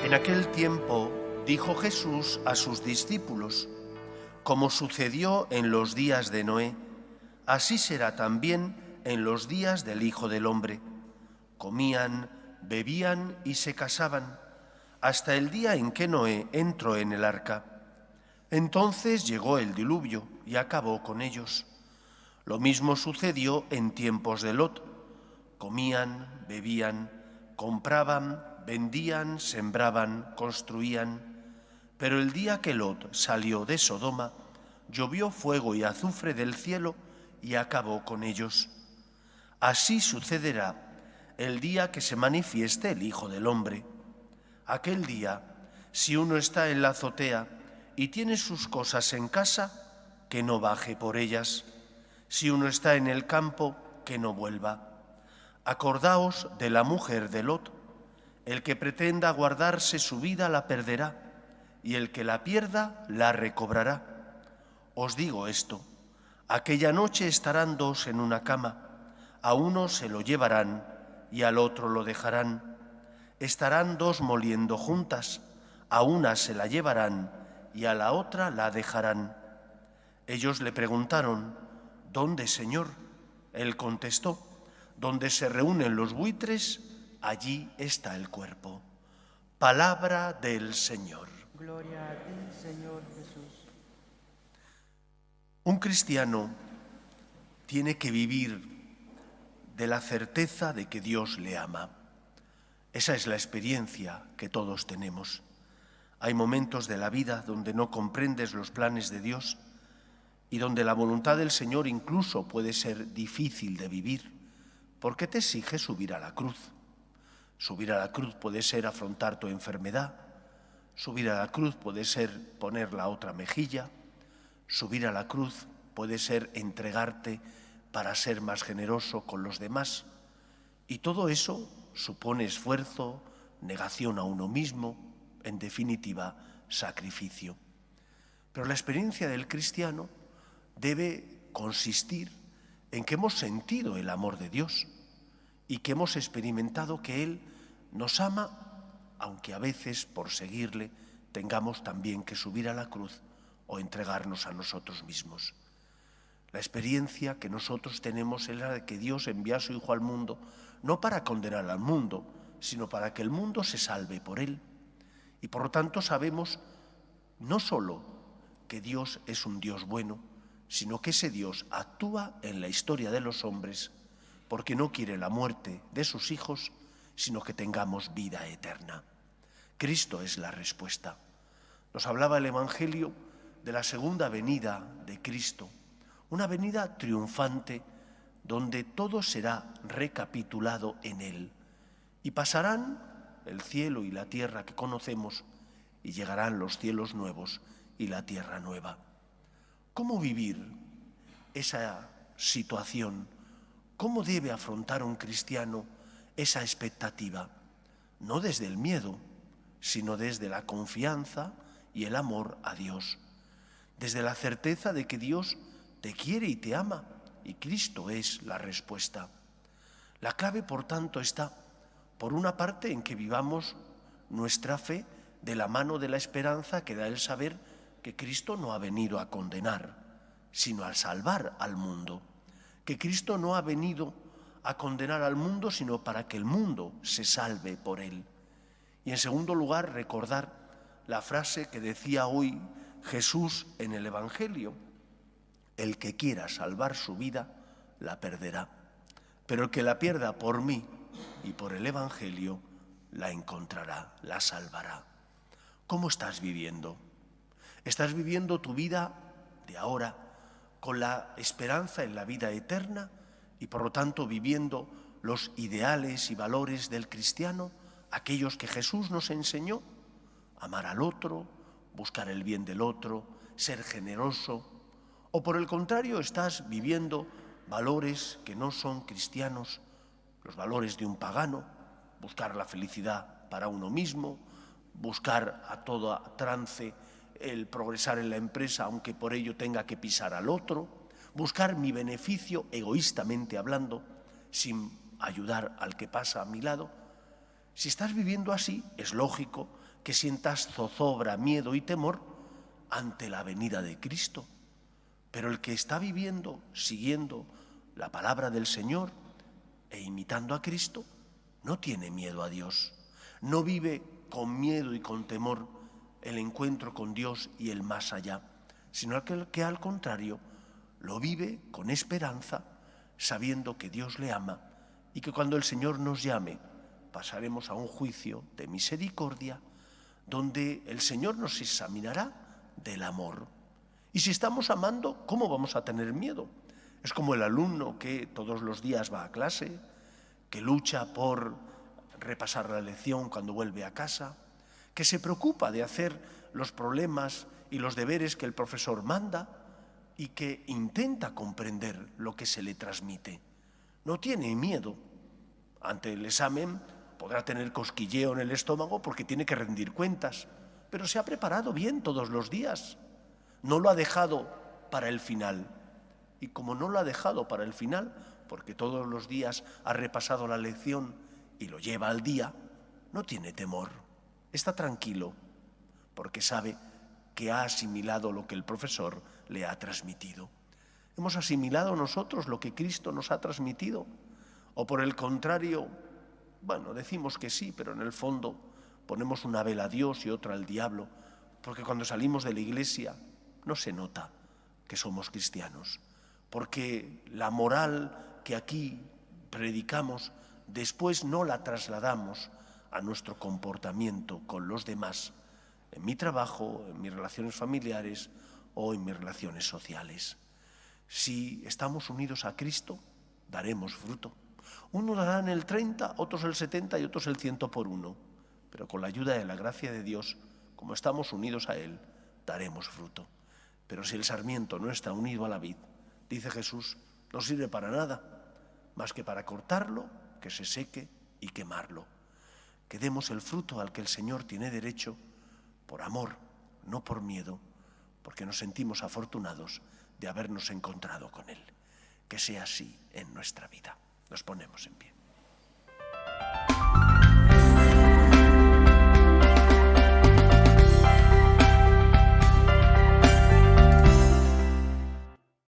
En aquel tiempo dijo Jesús a sus discípulos: como sucedió en los días de Noé, así será también en los días del Hijo del Hombre. Comían, bebían y se casaban, hasta el día en que Noé entró en el arca. Entonces llegó el diluvio y acabó con ellos. Lo mismo sucedió en tiempos de Lot. Comían, bebían, compraban, vendían, sembraban, construían. Pero el día que Lot salió de Sodoma, llovió fuego y azufre del cielo y acabó con ellos. Así sucederá el día que se manifieste el Hijo del Hombre. Aquel día, si uno está en la azotea y tiene sus cosas en casa, que no baje por ellas. Si uno está en el campo, que no vuelva. Acordaos de la mujer de Lot. El que pretenda guardarse su vida la perderá, y el que la pierda la recobrará. Os digo esto: aquella noche estarán dos en una cama, a uno se lo llevarán y al otro lo dejarán. Estarán dos moliendo juntas, a una se la llevarán y a la otra la dejarán. Ellos le preguntaron: ¿dónde, Señor? Él contestó: donde se reúnen los buitres, allí está el cuerpo. Palabra del Señor. Gloria a ti, Señor Jesús. Un cristiano tiene que vivir de la certeza de que Dios le ama. Esa es la experiencia que todos tenemos. Hay momentos de la vida donde no comprendes los planes de Dios y donde la voluntad del Señor incluso puede ser difícil de vivir, porque te exige subir a la cruz. Subir a la cruz puede ser afrontar tu enfermedad. Subir a la cruz puede ser poner la otra mejilla. Subir a la cruz puede ser entregarte para ser más generoso con los demás. Y todo eso supone esfuerzo, negación a uno mismo, en definitiva, sacrificio. Pero la experiencia del cristiano debe consistir en que hemos sentido el amor de Dios y que hemos experimentado que Él nos ama, aunque a veces, por seguirle, tengamos también que subir a la cruz o entregarnos a nosotros mismos. La experiencia que nosotros tenemos es la de que Dios envía a su Hijo al mundo, no para condenar al mundo, sino para que el mundo se salve por Él. Y por lo tanto sabemos no solo que Dios es un Dios bueno, sino que ese Dios actúa en la historia de los hombres porque no quiere la muerte de sus hijos, sino que tengamos vida eterna. Cristo es la respuesta. Nos hablaba el Evangelio de la segunda venida de Cristo, una venida triunfante donde todo será recapitulado en Él. Y pasarán el cielo y la tierra que conocemos y llegarán los cielos nuevos y la tierra nueva. ¿Cómo vivir esa situación? ¿Cómo debe afrontar un cristiano esa expectativa? No desde el miedo, sino desde la confianza y el amor a Dios. Desde la certeza de que Dios te quiere y te ama, y Cristo es la respuesta. La clave, por tanto, está, por una parte, en que vivamos nuestra fe de la mano de la esperanza que da el saber que Cristo no ha venido a condenar, sino a salvar al mundo. Que Cristo no ha venido a condenar al mundo, sino para que el mundo se salve por Él. Y en segundo lugar, recordar la frase que decía hoy Jesús en el Evangelio: el que quiera salvar su vida, la perderá. Pero el que la pierda por mí y por el Evangelio, la encontrará, la salvará. ¿Cómo estás viviendo? ¿Estás viviendo tu vida de ahora con la esperanza en la vida eterna y por lo tanto viviendo los ideales y valores del cristiano, aquellos que Jesús nos enseñó? Amar al otro, buscar el bien del otro, ser generoso. ¿O por el contrario estás viviendo valores que no son cristianos, los valores de un pagano, buscar la felicidad para uno mismo, buscar a todo trance el progresar en la empresa aunque por ello tenga que pisar al otro, buscar mi beneficio egoístamente hablando sin ayudar al que pasa a mi lado? Si estás viviendo así, es lógico que sientas zozobra, miedo y temor ante la venida de Cristo. Pero el que está viviendo, siguiendo la palabra del Señor e imitando a Cristo, no tiene miedo a Dios. No vive con miedo y con temor el encuentro con Dios y el más allá, sino que al contrario lo vive con esperanza, sabiendo que Dios le ama y que cuando el Señor nos llame pasaremos a un juicio de misericordia donde el Señor nos examinará del amor. Y si estamos amando, ¿cómo vamos a tener miedo? Es como el alumno que todos los días va a clase, que lucha por repasar la lección cuando vuelve a casa, que se preocupa de hacer los problemas y los deberes que el profesor manda y que intenta comprender lo que se le transmite. No tiene miedo. Ante el examen podrá tener cosquilleo en el estómago porque tiene que rendir cuentas, pero se ha preparado bien todos los días. No lo ha dejado para el final. Y como no lo ha dejado para el final, porque todos los días ha repasado la lección y lo lleva al día, no tiene temor. Está tranquilo, porque sabe que ha asimilado lo que el profesor le ha transmitido. ¿Hemos asimilado nosotros lo que Cristo nos ha transmitido? ¿O por el contrario, decimos que sí, pero en el fondo ponemos una vela a Dios y otra al diablo, porque cuando salimos de la iglesia no se nota que somos cristianos, porque la moral que aquí predicamos después no la trasladamos a nuestro comportamiento con los demás, en mi trabajo, en mis relaciones familiares o en mis relaciones sociales. Si estamos unidos a Cristo, daremos fruto. Unos darán el 30, otros el 70 y otros el 100 por uno. Pero con la ayuda de la gracia de Dios, como estamos unidos a Él, daremos fruto. Pero si el sarmiento no está unido a la vid, dice Jesús, no sirve para nada, más que para cortarlo, que se seque y quemarlo. Que demos el fruto al que el Señor tiene derecho por amor, no por miedo, porque nos sentimos afortunados de habernos encontrado con Él. Que sea así en nuestra vida. Nos ponemos en pie.